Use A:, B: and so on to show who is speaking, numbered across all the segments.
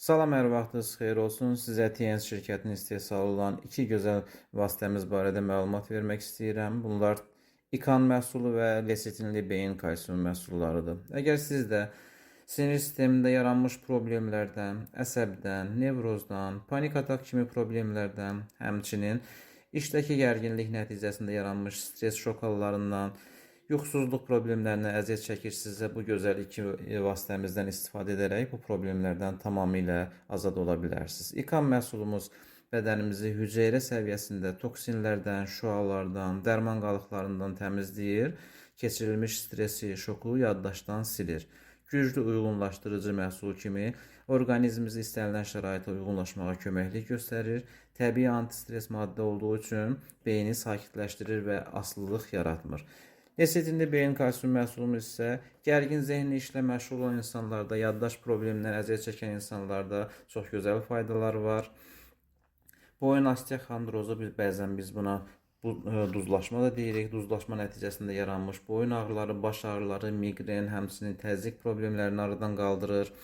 A: Salam, hər vaxtınız xeyir olsun. Sizə TNS şirkətinin istehsalı olan iki gözəl vasitəmiz barədə məlumat vermək istəyirəm. Bunlar İKAN məhsulu və lesitinli beyin kalsium məhsullarıdır. Əgər siz də sinir sistemində yaranmış problemlərdən, əsəbdən, nevrozdan, panik atak kimi problemlərdən, həmçinin işdəki gərginlik nəticəsində yaranmış stres şok hallarından, yuxusuzluq problemlərinə əziyyət çəkirsinizsə, bu gözəl iki vasitəmizdən istifadə edərək bu problemlərdən tamamilə azad ola bilərsiniz. İKAN məhsulumuz bədənimizi hüceyrə səviyyəsində toksinlərdən, şüalardan, dərman qalıqlarından təmizləyir, keçirilmiş stresi, şoku yaddaşdan silir. Güclü uyğunlaşdırıcı məhsul kimi orqanizmimizi istənilən şəraitə uyğunlaşmağa köməklik göstərir. Təbii antistres maddə olduğu üçün beyni sakitləşdirir və asılılıq yaratmır. Lesitinli beyin kalsium məhsulumuz isə gərgin zehni işlə məşğul olan insanlarda, yaddaş problemindən əziyyət çəkən insanlarda çox gözəl faydalar var. Boyun osteoxondrozu bəzən biz buna duzlaşma da deyirik. Duzlaşma nəticəsində yaranmış boyun ağrıları, baş ağrıları, miqren, həmçinin təzyiq problemlərini aradan qaldırır.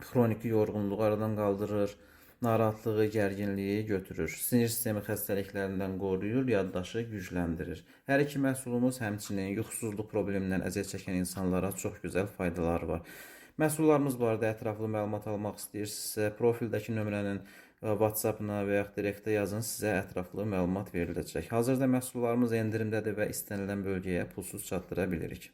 A: Xroniki yorğunluğu aradan qaldırır. Narahatlığı, gərginliyi götürür. Sinir sistemi xəstəliklərindən qoruyur, yaddaşı gücləndirir. Hər iki məhsulumuz həmçinin yuxusuzluq problemindən əziyyət çəkən insanlara çox gözəl faydaları var. Məhsullarımız barədə ətraflı məlumat almaq istəyirsinizsə, profildəki nömrənin WhatsApp-ına və yaxud direktə yazın, sizə ətraflı məlumat veriləcək. Hazırda məhsullarımız endirimdədir və istənilən bölgəyə pulsuz çatdıra bilirik.